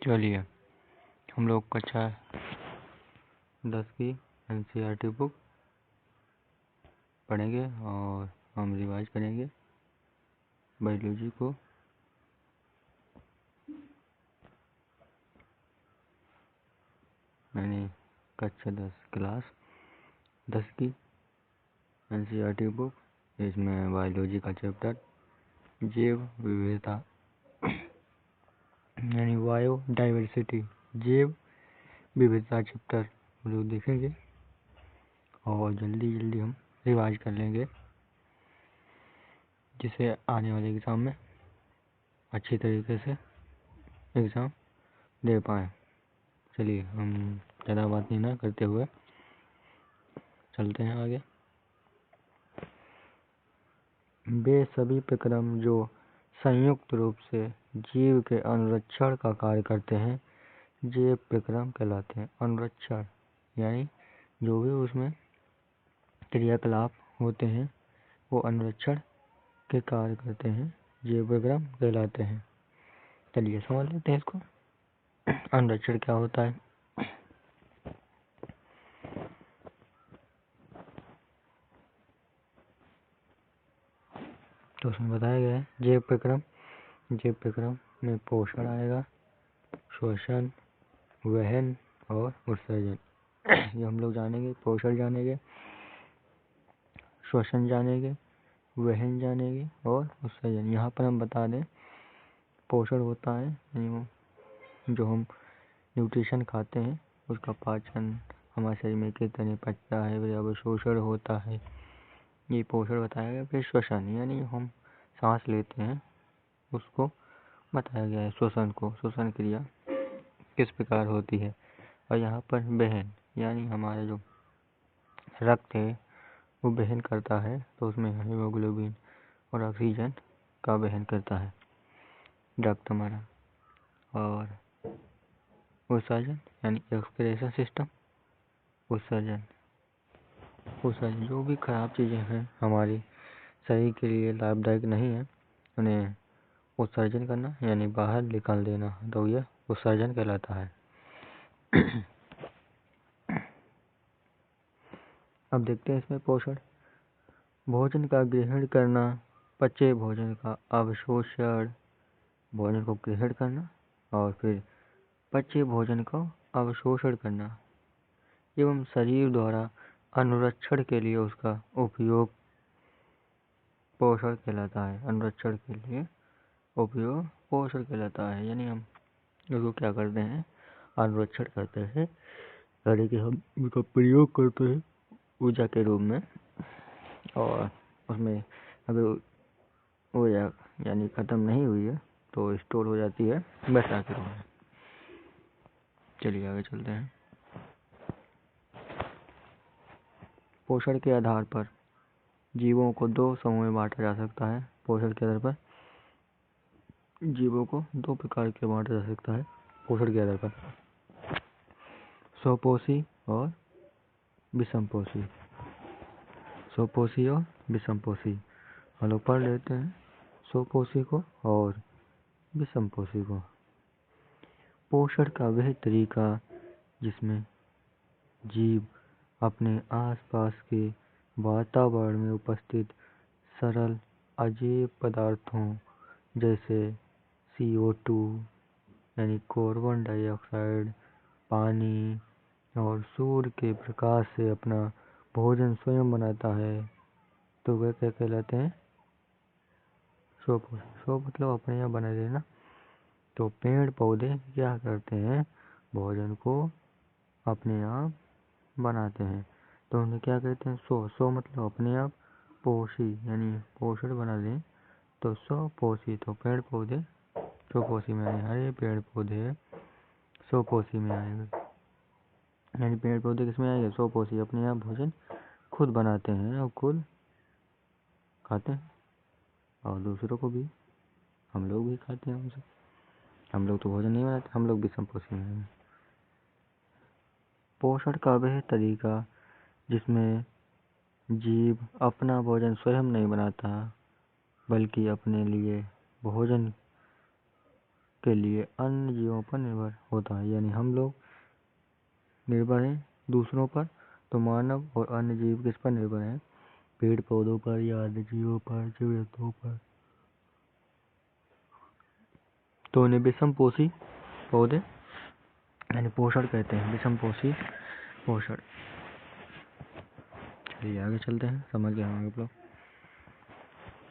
चलिए हम लोग कक्षा 10 की एनसीईआरटी बुक पढ़ेंगे और हम रिवाइज करेंगे बायोलॉजी को। मैंने कक्षा 10 क्लास 10 की एनसीईआरटी बुक, इसमें बायोलॉजी का चैप्टर जैव विविधता यानी बायोडाइवर्सिटी, जैव विविधता चैप्टर हम लोग देखेंगे और जल्दी हम रिवाइज कर लेंगे, जिससे आने वाले एग्ज़ाम में अच्छी तरीके से एग्ज़ाम दे पाएँ। चलिए हम ज़्यादा बात नहीं ना करते हुए चलते हैं आगे। वे सभी प्रक्रम जो संयुक्त रूप से जीव के अनुरक्षण का कार्य करते हैं जैव प्रक्रम कहलाते हैं। अनुरक्षण यानी जो भी उसमें क्रियाकलाप होते हैं वो अनुरक्षण के कार्य करते हैं, जैव प्रक्रम कहलाते हैं। चलिए समझ लेते हैं इसको। अनुरक्षण क्या होता है? तो उसमें बताया गया है जैव प्रक्रम में पोषण आएगा, श्वसन, वहन और उत्सर्जन। ये हम लोग जानेंगे। पोषण जानेंगे, श्वसन जानेंगे, वहन जानेंगे और उत्सर्जन। यहाँ पर हम बता दें पोषण होता है यानी जो हम न्यूट्रिशन खाते हैं उसका पाचन हमारे शरीर में किस तरह पचता है, फिर अवशोषण होता है, ये पोषण बताया गया। फिर श्वसन यानी हम सांस लेते हैं उसको बताया गया है, श्वसन क्रिया किस प्रकार होती है। और यहाँ पर वहन यानी हमारा जो रक्त है वो वहन करता है, तो उसमें हीमोग्लोबिन और ऑक्सीजन का वहन करता है रक्त हमारा। और उत्सर्जन यानी एक्सक्रीशन सिस्टम, उत्सर्जन जो भी खराब चीज़ें हैं हमारे शरीर के लिए लाभदायक नहीं है उन्हें उत्सर्जन करना यानी बाहर निकाल देना, तो यह उत्सर्जन कहलाता है। अब देखते हैं इसमें पोषण। भोजन का ग्रहण करना, पचे भोजन का अवशोषण, भोजन को ग्रहण करना और फिर पचे भोजन का अवशोषण करना एवं शरीर द्वारा अनुरक्षण के लिए उसका उपयोग पोषण कहलाता है। अनुरक्षण के लिए उपयोग पोषण कहलाता है, यानी हम उसको क्या करते हैं, अनुरक्षण करते हैं, यानी कि हम उसका प्रयोग करते हैं ऊर्जा के रूप में। और उसमें अगर ऊर्जा यानी ख़त्म नहीं हुई है तो स्टोर हो जाती है वसा के रूप में। चलिए आगे चलते हैं। पोषण के आधार पर जीवों को दो समूह में बांटा जा सकता है। पोषण के आधार पर जीवों को दो प्रकार के बांटा जा सकता है पोषण के आधार पर, स्वपोषी और विषमपोषी। स्वपोषी और विषमपोषी हम लोग पढ़ लेते हैं, स्वपोषी को और विषमपोषी को। पोषण का वह तरीका जिसमें जीव अपने आसपास के वातावरण में उपस्थित सरल अजैव पदार्थों जैसे CO2 यानी कार्बन डाइऑक्साइड, पानी और सूर्य के प्रकाश से अपना भोजन स्वयं बनाता है, तो वह क्या कहलाते हैं, स्वपोषी। स्व मतलब अपने आप बना लेना। तो पेड़ पौधे क्या करते हैं, भोजन को अपने आप बनाते हैं, तो उन्हें क्या कहते हैं, स्व मतलब अपने आप, पोषी यानी पोषण बना दें तो स्वपोषी। तो पेड़ पौधे स्वपोषी में आए, हरे पेड़ पौधे स्वपोषी में आएंगे, यानी पेड़ पौधे किसमें आएंगे, स्वपोषी, अपने आप भोजन खुद बनाते हैं और खुद खाते हैं और दूसरों को भी, हम लोग भी खाते हैं उनसे। हम लोग तो भोजन नहीं बनाते, हम लोग भी विषमपोषी में हैं। पोषण का वह तरीका जिसमें जीव अपना भोजन स्वयं नहीं बनाता बल्कि अपने लिए भोजन के लिए अन्य जीवों पर निर्भर होता है। यानी हम लोग निर्भर हैं दूसरों पर, तो मानव और अन्य जीव किस पर निर्भर हैं? पेड़ पौधों पर या अन्य जीवों पर, जीव जंतुओं पर। तो उन्हें विषमपोषी पौधे यानी पोषण कहते हैं, विषमपोषी पोषण। चलिए आगे चलते हैं, समझ गए होंगे आप लोग।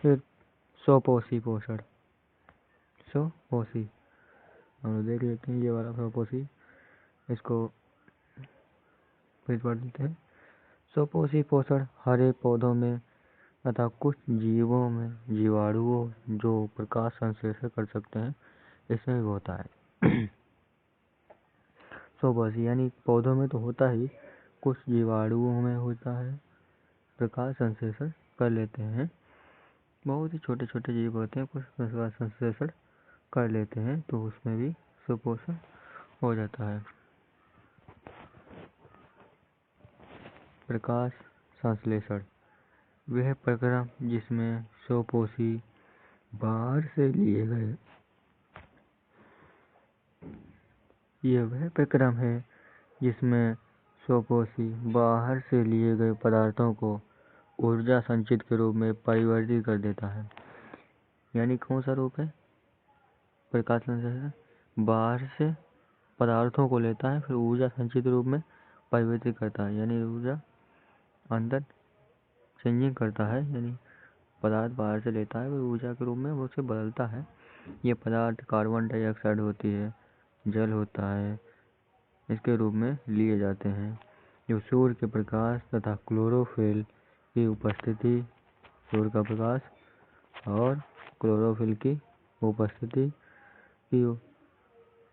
फिर स्वपोषी पोषण, स्वपोषी हम लोग देख लेते हैं। ये वाला स्वपोषी, इसको फिर पढ़ लेते हैं। स्वपोषी पोषण हरे पौधों में तथा कुछ जीवों में जीवाणुओं जो प्रकाश संश्लेषण कर सकते हैं, इसमें भी होता है। स्वपोषी यानी पौधों में तो होता ही, कुछ जीवाणुओं में होता है, प्रकाश संश्लेषण कर लेते हैं। बहुत ही छोटे छोटे जीव होते हैं, कुछ प्रकाश संश्लेषण कर लेते हैं, तो उसमें भी स्वपोषण हो जाता है। प्रकाश संश्लेषण वह प्रक्रम जिसमें स्वपोषी बाहर से लिए गए यह वह प्रक्रम है जिसमें स्वपोषी बाहर से लिए गए पदार्थों को ऊर्जा संचित के रूप में परिवर्तित कर देता है। यानी कौन सा रूप है? प्रकाश संश्लेषण बाहर से पदार्थों को लेता है, फिर ऊर्जा संचित रूप में परिवर्तित करता है। यानी ऊर्जा अंदर चेंजिंग करता है, यानी पदार्थ बाहर से लेता है, फिर ऊर्जा के रूप में वो उसे बदलता है। ये पदार्थ कार्बन डाइऑक्साइड होती है, जल होता है, इसके रूप में लिए जाते हैं। जो सूर्य के प्रकाश तथा क्लोरोफिल की उपस्थिति, सूर्य का प्रकाश और क्लोरोफिल की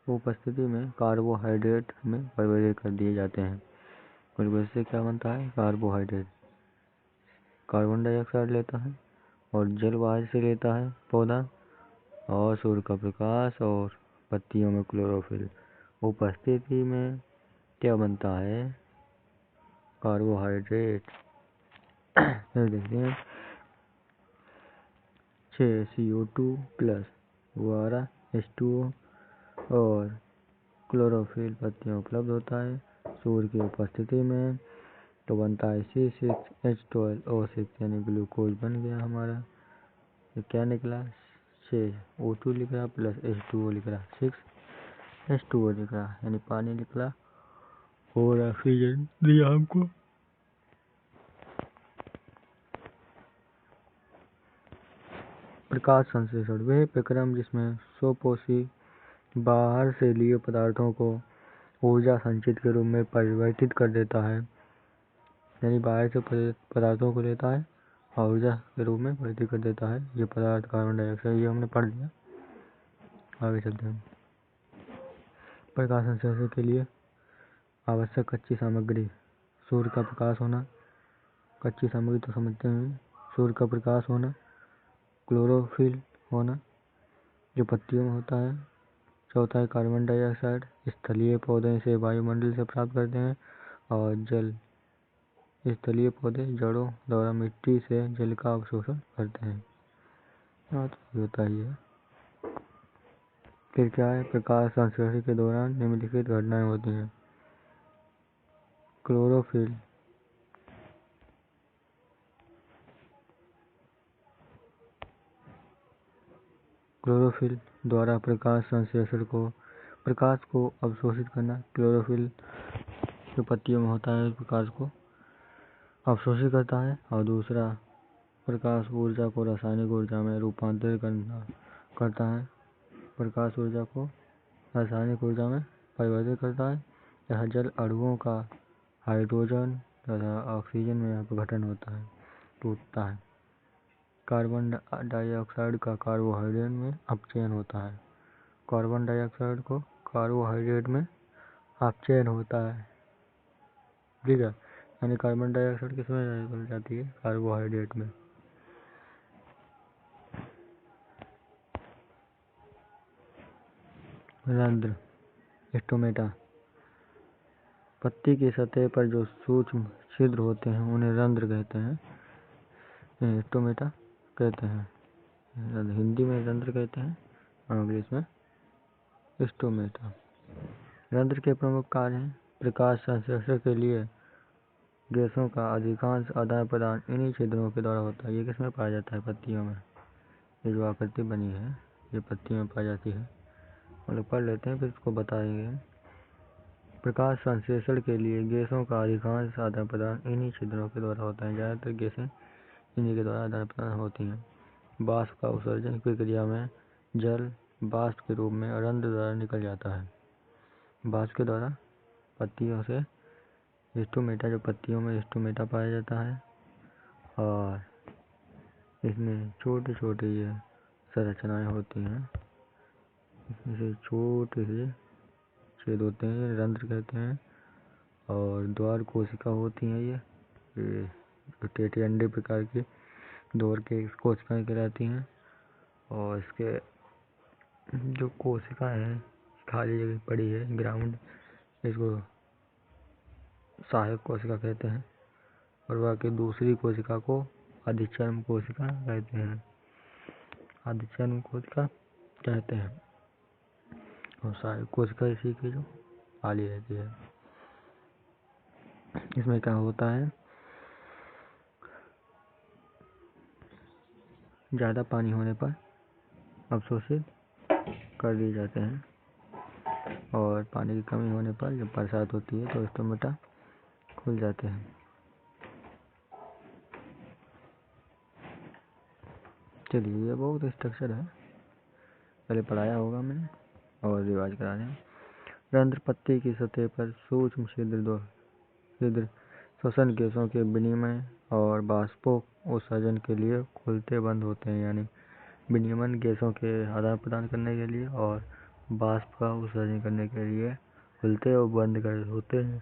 उपस्थिति में कार्बोहाइड्रेट में परिवर्तित कर दिए जाते हैं। और वैसे क्या बनता है? कार्बोहाइड्रेट कार्बन डाइऑक्साइड लेता है और जल बाहर से लेता है पौधा, और सूर्य का प्रकाश और पत्तियों में क्लोरोफिल उपस्थिति में क्या बनता है? कार्बोहाइड्रेट। फिर देखते हैं 6 CO2 प्लस 12 H2O और क्लोरोफिल पत्तियों उपलब्ध होता है सूर्य की उपस्थिति में, तो बनता है C6H12O6 यानी ग्लूकोज बन गया हमारा। तो क्या निकला? 6O2 लिख रहा प्लस H2O लिख रहा, 6H2O लिख रहा, यानी पानी निकला और ऑक्सीजन दिया हमको। प्रकाश संश्लेषण वह प्रक्रम जिसमें स्वपोषी बाहर से लिए पदार्थों को ऊर्जा संचित के रूप में परिवर्तित कर देता है। यानी बाहर से पदार्थों को लेता है और ऊर्जा के रूप में परिवर्तित कर देता है। ये पदार्थ कार्बन डाइऑक्साइड, ये हमने पढ़ लिया। आगे चलते हैं। प्रकाश संश्लेषण के लिए आवश्यक कच्ची सामग्री, सूर्य का प्रकाश होना, कच्ची सामग्री तो समझते हैं, सूर्य का प्रकाश होना, क्लोरोफिल होना जो पत्तियों में होता है, चौथा है कार्बन डाइऑक्साइड स्थलीय पौधे से वायुमंडल से प्राप्त करते हैं, और जल स्थलीय पौधे जड़ों द्वारा मिट्टी से जल का अवशोषण करते हैं। हाँ तो होता ही है। फिर क्या है? प्रकाश संश्लेषण के दौरान निम्नलिखित घटनाएं होती हैं। क्लोरोफिल द्वारा प्रकाश संश्लेषण को प्रकाश को अवशोषित करना। क्लोरोफिल जो पत्तियों में होता है प्रकाश को अवशोषित करता है, और दूसरा प्रकाश ऊर्जा को रासायनिक ऊर्जा में रूपांतरित करता है। प्रकाश ऊर्जा को रासायनिक ऊर्जा में परिवर्तित करता है। यह जल अणुओं का हाइड्रोजन तथा ऑक्सीजन में यहाँ पर गठन होता है, टूटता है। कार्बन डाइऑक्साइड का कार्बोहाइड्रेट में अपचयन होता है। कार्बन डाइऑक्साइड को कार्बोहाइड्रेट में अपचयन होता है, ठीक है। यानी कार्बन डाइऑक्साइड किसमें बदल जाती है? कार्बोहाइड्रेट में। रंध्र, स्टोमेटा, पत्ती की सतह पर जो सूक्ष्म छिद्र होते हैं उन्हें रंध्र कहते हैं, स्टोमेटा कहते हैं। हिंदी में रंध्र कहते हैं और इंग्लिश में स्टोमेटा। रंध्र के प्रमुख कार्य हैं प्रकाश संश्लेषण के लिए गैसों का अधिकांश आदान प्रदान इन्हीं छिद्रों के द्वारा होता है। ये किसमें पाया जाता है? पत्तियों में। ये जो आकृति बनी है ये पत्तियों में पाई जाती है। हम लोग पढ़ लेते हैं फिर इसको बताएंगे। प्रकाश संश्लेषण के लिए गैसों का अधिकांश आदान प्रदान इन्हीं छिद्रों के द्वारा होता है। ज़्यादातर गैसें इन्हीं के द्वारा आदान प्रदान होती हैं। वाष्प का उत्सर्जन की प्रक्रिया में जल वाष्प के रूप में रंध्र द्वारा निकल जाता है। वाष्प के द्वारा पत्तियों से स्टोमेटा, जो पत्तियों में स्टोमेटा पाया जाता है और इसमें छोटे छोटे ये संरचनाएं होती हैं। इसमें से छोटे से छेद होते हैं, रंध्र कहते हैं। और द्वार कोशिका होती हैं ये टेढ़े अंडे प्रकार की द्वार के कोशिकाएं कहलाती हैं। और इसके जो कोशिका है खाली जगह पड़ी है ग्राउंड, इसको सहायक कोशिका कहते हैं। और बाकी दूसरी कोशिका को अधिचर्म कोशिका कहते हैं। अधिचर्म कोशिका कहते हैं और सहायक कोशिका इसी की जो खाली रहती है। इसमें क्या होता है, ज़्यादा पानी होने पर अवशोषित कर दिए जाते हैं और पानी की कमी होने पर जब बरसात होती है तो स्टोमेटा खुल जाते हैं। चलिए ये बहुत स्ट्रक्चर है, पहले पढ़ाया होगा मैंने और रिवाज करा दें। रंध्र पत्ती की सतह पर सूक्ष्म छिद्र श्वसन गैसों के विनिमय और बाष्पों उत्सर्जन के लिए खुलते बंद होते हैं। यानी विनिमय गैसों के आदान प्रदान करने के लिए और बाष्प का उत्सर्जन करने के लिए खुलते और बंद कर होते हैं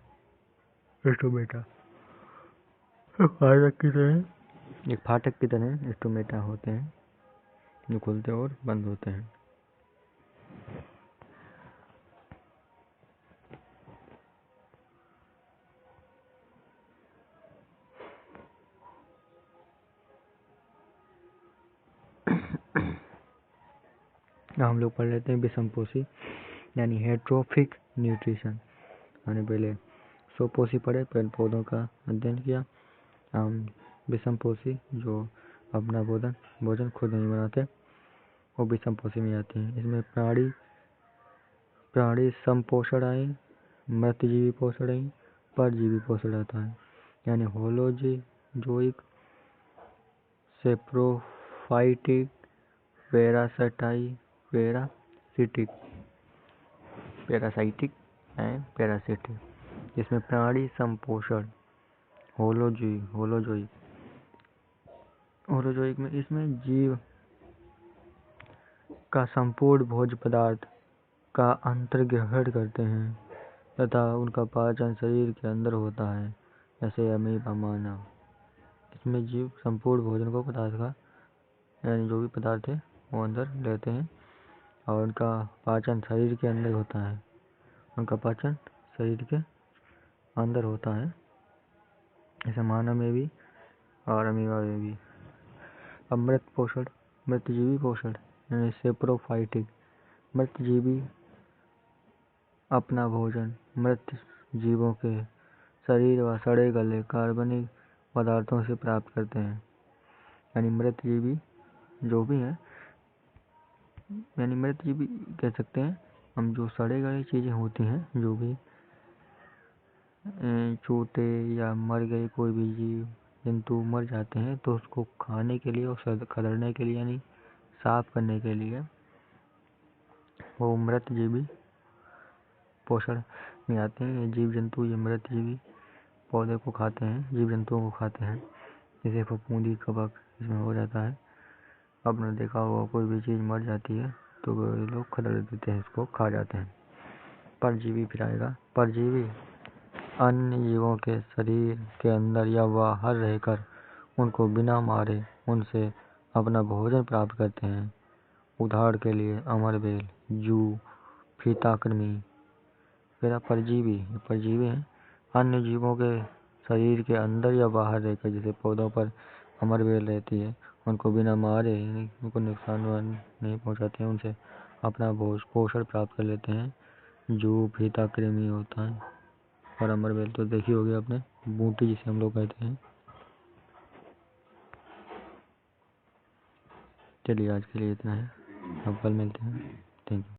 स्टोमेटा। एक फाटक की तरह स्टोमेटा होते हैं जो खुलते और बंद होते हैं। हम लोग पढ़ लेते हैं विषमपोषी यानी हेट्रोफिक न्यूट्रिशन। हमने पहले स्वपोषी पढ़े, पेड़ पौधों का अध्ययन किया। हम विषमपोषी जो अपना भोजन खुद नहीं बनाते वो विषमपोषी में आते हैं। इसमें प्राणी समपोषण आए, मृतजीवी पोषण आए, परजीवी पोषण आता है। यानी holozoic, saprophytic, parasitic and parasitic. इसमें प्राणी संपोषण होलोजोइक में इसमें जीव का संपूर्ण भोज्य पदार्थ का अंतर्ग्रहण करते हैं तथा उनका पाचन शरीर के अंदर होता है, जैसे अमीबा, मानव। इसमें जीव संपूर्ण भोजन को पदार्थ का यानी जो भी पदार्थ है वो अंदर लेते हैं और उनका पाचन शरीर के अंदर होता है। उनका पाचन शरीर के अंदर होता है, ऐसे मानव में भी और अमीबा में भी। अब मृतजीवी पोषण यानी सेप्रोफाइटिक। मृतजीवी अपना भोजन मृत जीवों के शरीर व सड़े गले कार्बनिक पदार्थों से प्राप्त करते हैं। यानी मृतजीवी जो भी हैं, यानी मृतजीवी कह सकते हैं हम, जो सड़े गले चीज़ें होती हैं, जो भी छोटे या मर गए कोई भी जीव जंतु मर जाते हैं तो उसको खाने के लिए और खदड़ने के लिए यानी साफ करने के लिए वो मृतजीवी पोषण में आते हैं। ये जीव जंतु ये मृतजीवी पौधे को खाते हैं, जीव जंतुओं को खाते हैं। जैसे फफूंदी, कवक इसमें हो जाता है। आपने देखा होगा कोई भी चीज़ मर जाती है तो लोग खदड़ देते हैं, इसको खा जाते हैं। परजीवी फिर आएगा। परजीवी अन्य जीवों के शरीर के अंदर या बाहर रहकर उनको बिना मारे उनसे अपना भोजन प्राप्त करते हैं। उदाहरण के लिए अमरबेल, जू, फीताकृमि। फिर परजीवी हैं अन्य जीवों के शरीर के अंदर या बाहर रहकर, जैसे पौधों पर अमरबेल रहती है, उनको बिना मारे उनको नुकसान नहीं पहुंचाते हैं, उनसे अपना पोषण प्राप्त कर लेते हैं, जो फेता कृमि होता है। और अमरबेल तो देखी होगी आपने, बूटी जिसे हम लोग कहते हैं। चलिए आज के लिए इतना है, अब कल मिलते हैं। Thank you.